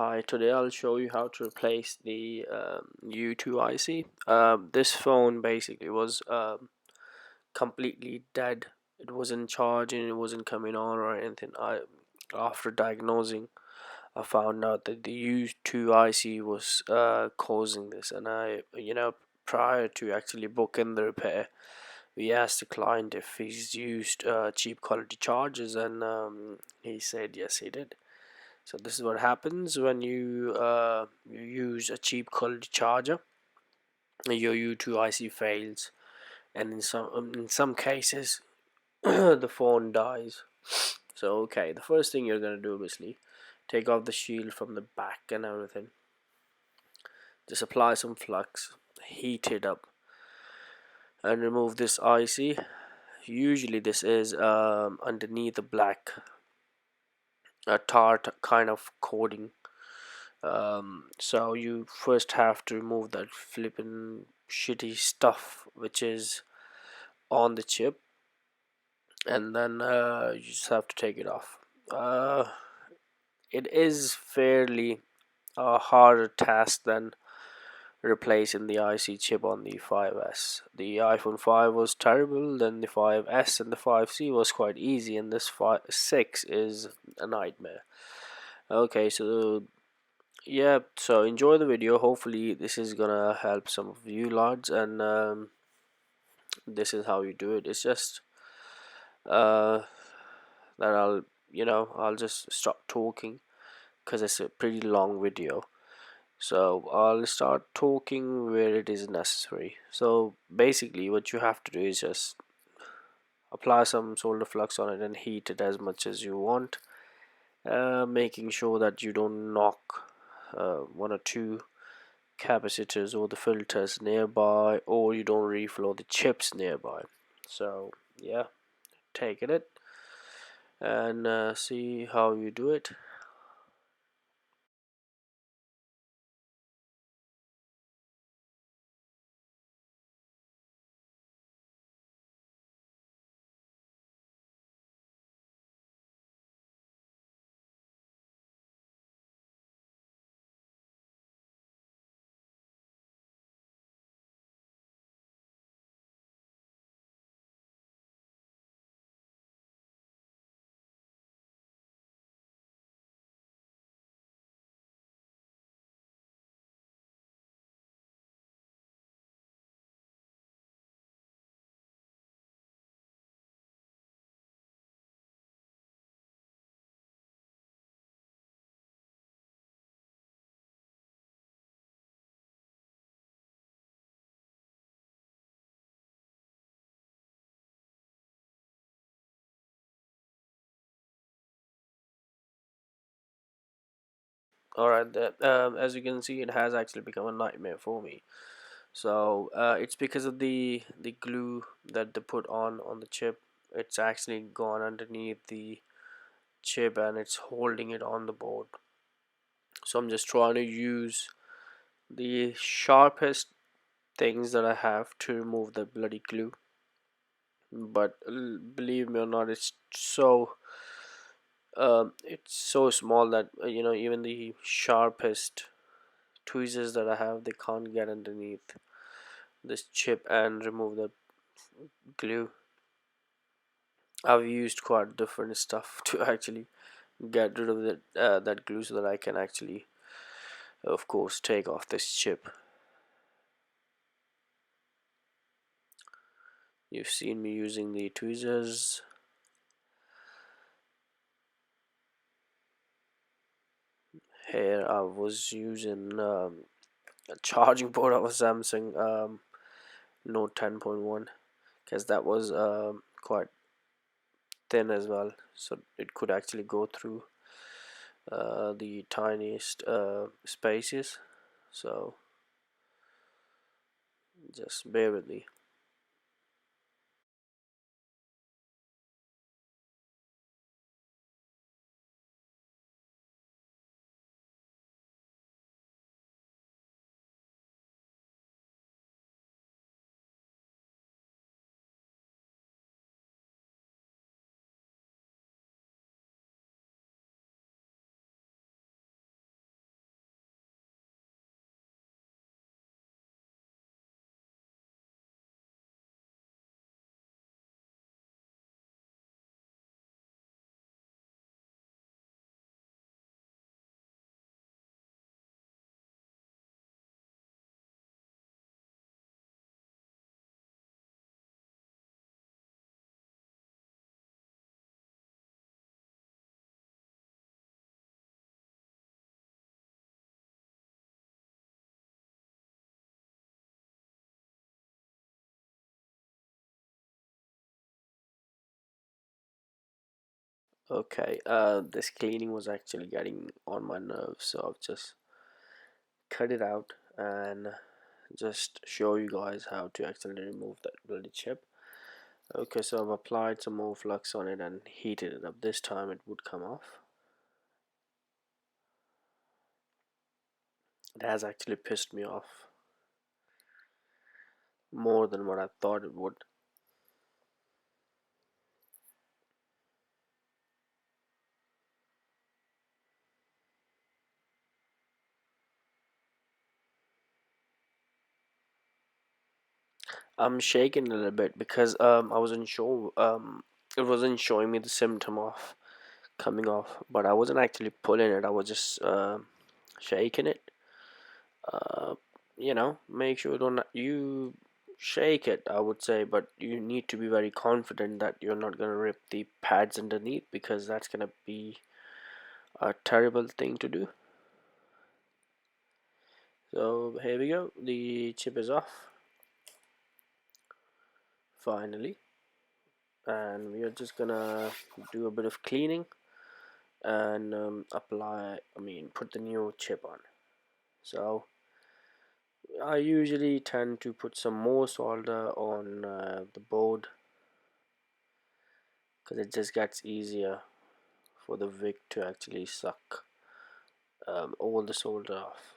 Hi, today I'll show you how to replace the U2 IC. This phone basically was completely dead. It wasn't charging, it wasn't coming on or anything. After diagnosing, I found out that the U2 IC was causing this, and prior to actually booking the repair, we asked the client if he's used cheap quality chargers, and he said yes, he did. So this is what happens when you use a cheap quality charger. Your U2 IC fails, and in some cases, the phone dies. So okay, the first thing you're gonna do, obviously, take off the shield from the back and everything. Just apply some flux, heat it up, and remove this IC. Usually, this is underneath the black tart kind of coating. So you first have to remove that flippin' shitty stuff which is on the chip, and then you just have to take it off. It is fairly a harder task than replacing the IC chip on the 5S. The iPhone 5 was terrible, then the 5S and the 5C was quite easy, and this 6 is a nightmare. Okay, so yeah, so enjoy the video. Hopefully this is gonna help some of you lads, and this is how you do it. It's just uh that I'll just stop talking because it's a pretty long video, so I'll start talking where it is necessary. So basically what you have to do is just apply some solder flux on it and heat it as much as you want, making sure that you don't knock one or two capacitors or the filters nearby, or you don't reflow the chips nearby. So yeah, take it and see how you do it. Alright, as you can see, it has actually become a nightmare for me. So it's because of the glue that they put on the chip. It's actually gone underneath the chip and it's holding it on the board. So I'm just trying to use the sharpest things that I have to remove the bloody glue. But believe me or not, it's so small that even the sharpest tweezers that I have, they can't get underneath this chip and remove the glue. I've used quite different stuff to actually get rid of that glue so that I can actually, of course, take off this chip. You've seen me using the tweezers. Here I was using a charging port of a Samsung Note 10.1, because that was quite thin as well, so it could actually go through the tiniest spaces. So just bear with me. Okay, this cleaning was actually getting on my nerves, so I've just cut it out and just show you guys how to actually remove that bloody chip. Okay, so I've applied some more flux on it and heated it up. This time it would come off. It has actually pissed me off more than what I thought it would. I'm shaking a little bit because I wasn't sure it wasn't showing me the symptom of coming off, but I wasn't actually pulling it. I was just shaking it. Uh, make sure don't you shake it, I would say, but you need to be very confident that you're not gonna rip the pads underneath, because that's gonna be a terrible thing to do. So here we go. The chip is off finally, and we are just gonna do a bit of cleaning and put the new chip on. So I usually tend to put some more solder on the board, because it just gets easier for the wick to actually suck all the solder off.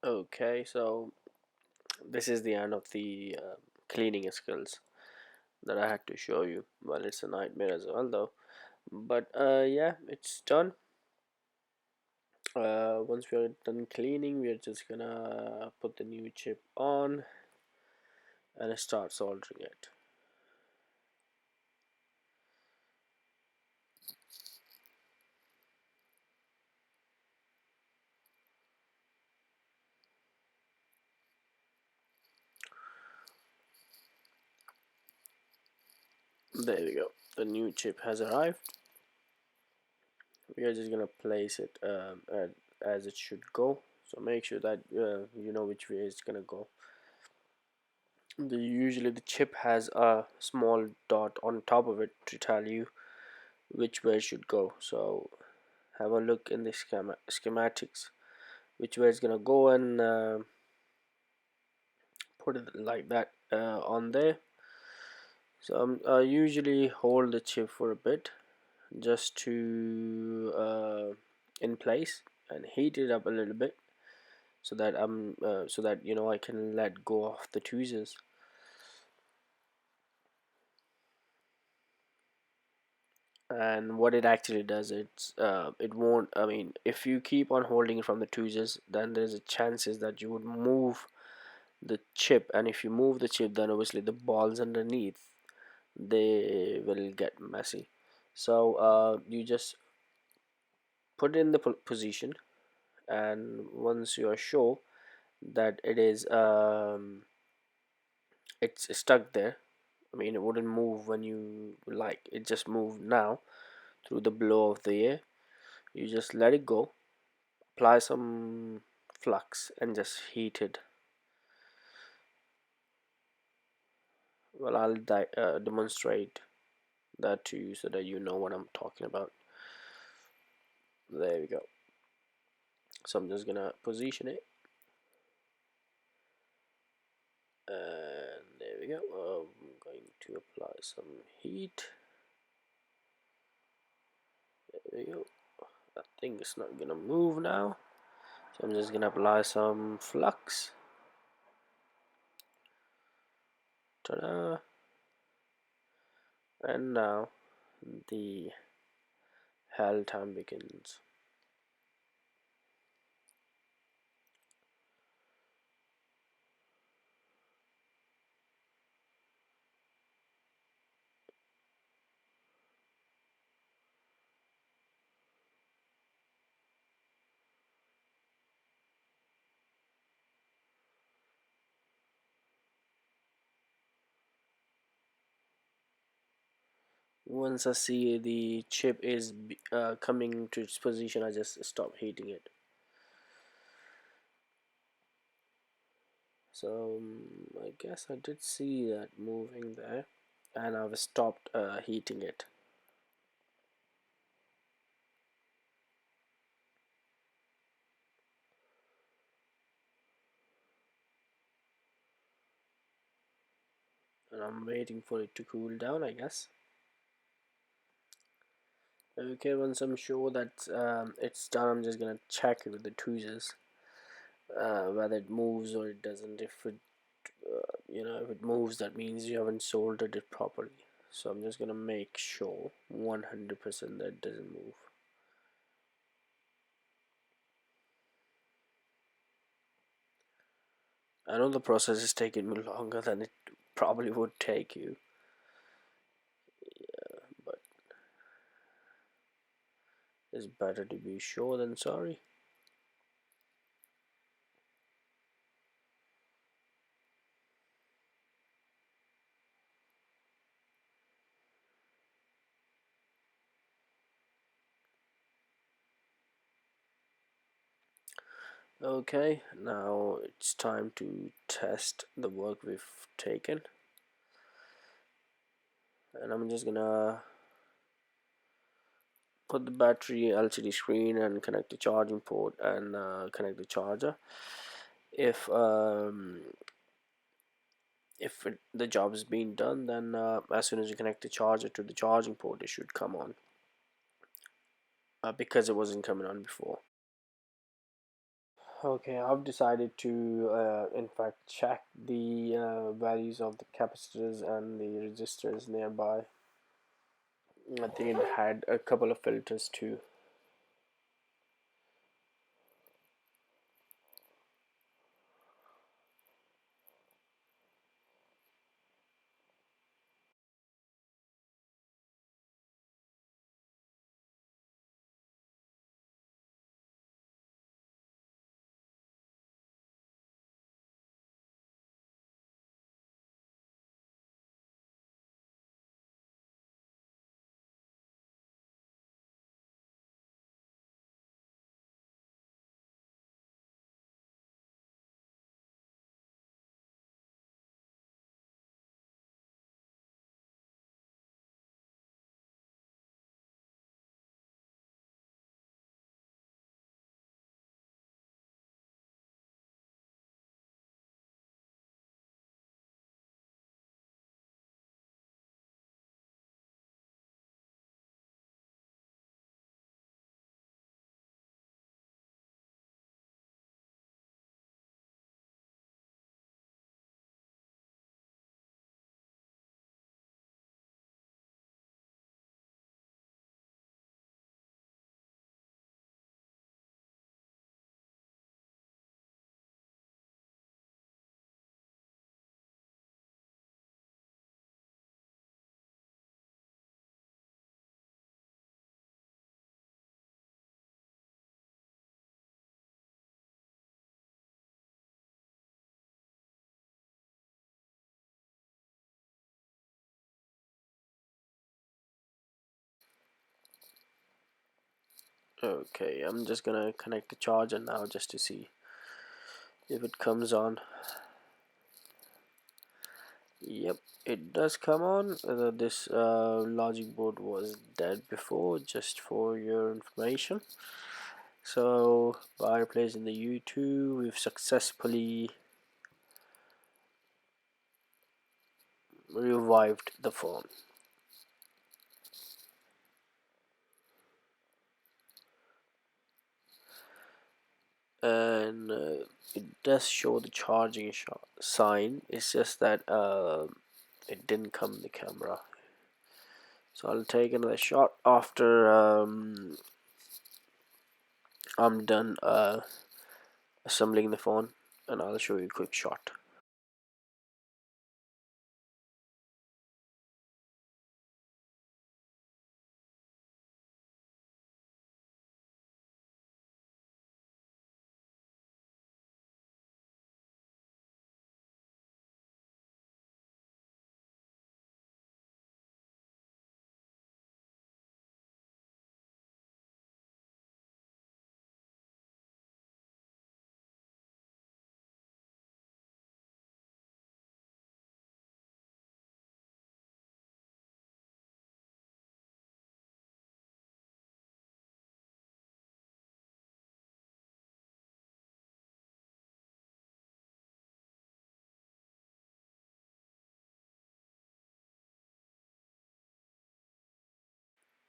Okay, so this is the end of the cleaning skills that I had to show you. Well, it's a nightmare as well though, but yeah, it's done. Once we are done cleaning, we are just gonna put the new chip on and start soldering it. There we go, the new chip has arrived. We are just gonna place it as it should go, so make sure that you know which way it's gonna go. Usually the chip has a small dot on top of it to tell you which way it should go, so have a look in the schematics which way it's gonna go, and put it like that on there. So I usually hold the chip for a bit just to in place and heat it up a little bit, so that you know I can let go of the tweezers. And what it actually does, it won't, I mean, if you keep on holding it from the tweezers, then there's a chances that you would move the chip, and if you move the chip, then obviously the balls underneath, they will get messy. So you just put it in the position, and once you are sure that it's stuck there, I mean it wouldn't move when you like it, just moved now through the blow of the air, you just let it go, apply some flux and just heat it. Well, I'll demonstrate that to you so that you know what I'm talking about. There we go. So I'm just gonna position it, and there we go. I'm going to apply some heat. There we go. I think it's not gonna move now, so I'm just gonna apply some flux. Ta-da! And now the hell time begins. Once I see the chip is coming to its position, I just stop heating it. So I guess I did see that moving there, and I've stopped heating it. And I'm waiting for it to cool down, I guess. Okay, once I'm sure that it's done, I'm just gonna check it with the tweezers, whether it moves or it doesn't. If it if it moves, that means you haven't soldered it properly. So I'm just gonna make sure 100% that it doesn't move. I know the process is taking me longer than it probably would take you, but it's better to be sure than sorry. Okay, now it's time to test the work we've taken, and I'm just gonna put the battery LCD screen and connect the charging port and connect the charger. If the job is being done, then as soon as you connect the charger to the charging port, it should come on, because it wasn't coming on before. Okay, I've decided to in fact check the values of the capacitors and the resistors nearby. I think it had a couple of filters too. Okay, I'm just gonna connect the charger now just to see if it comes on. Yep, it does come on. This logic board was dead before, just for your information. So by replacing the U2, we've successfully revived the phone. And it does show the charging sign. It's just that it didn't come in the camera. So I'll take another shot after I'm done assembling the phone, and I'll show you a quick shot.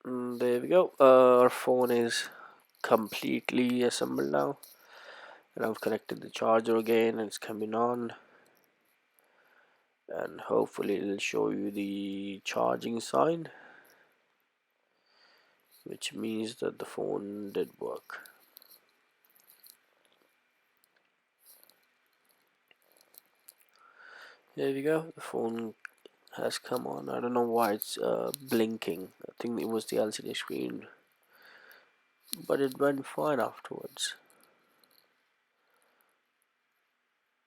There we go. Our phone is completely assembled now, and I've connected the charger again, and it's coming on. And hopefully it'll show you the charging sign, which means that the phone did work. There we go, the phone has come on. I don't know why it's blinking. I think it was the LCD screen, but it went fine afterwards.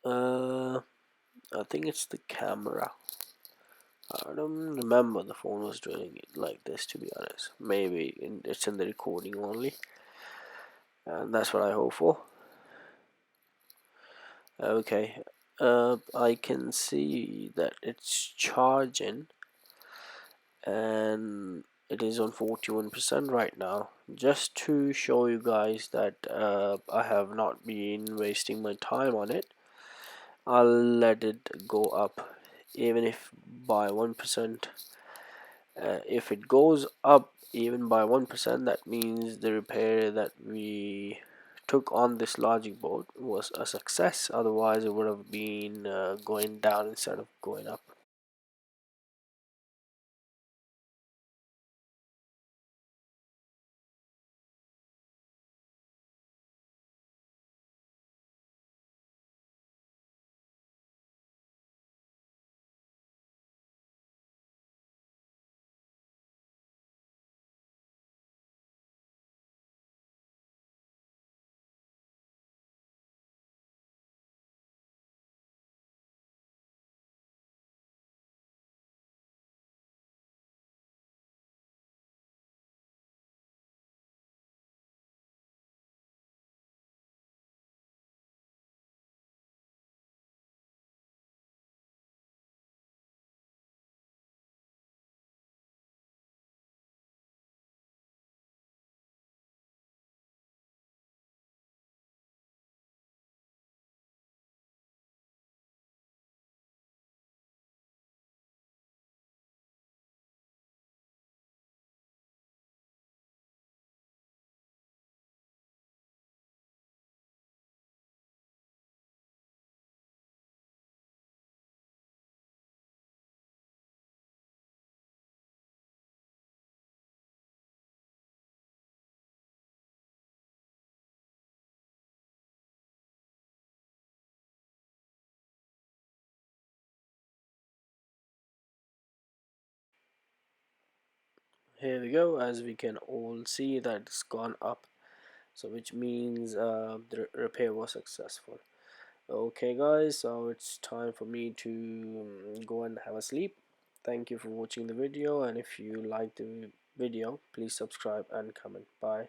I think it's the camera. I don't remember the phone was doing it like this, to be honest. Maybe it's in the recording only, and that's what I hope for. Okay, I can see that it's charging, and it is on 41% right now. Just to show you guys that I have not been wasting my time on it, I'll let it go up, even if by 1%. If it goes up even by 1%, that means the repair that we took on this logic board was a success. Otherwise it would have been going down instead of going up. Here we go. As we can all see that it's gone up, so which means the repair was successful. Okay guys, so it's time for me to go and have a sleep. Thank you for watching the video, and if you like the video, please subscribe and comment. Bye.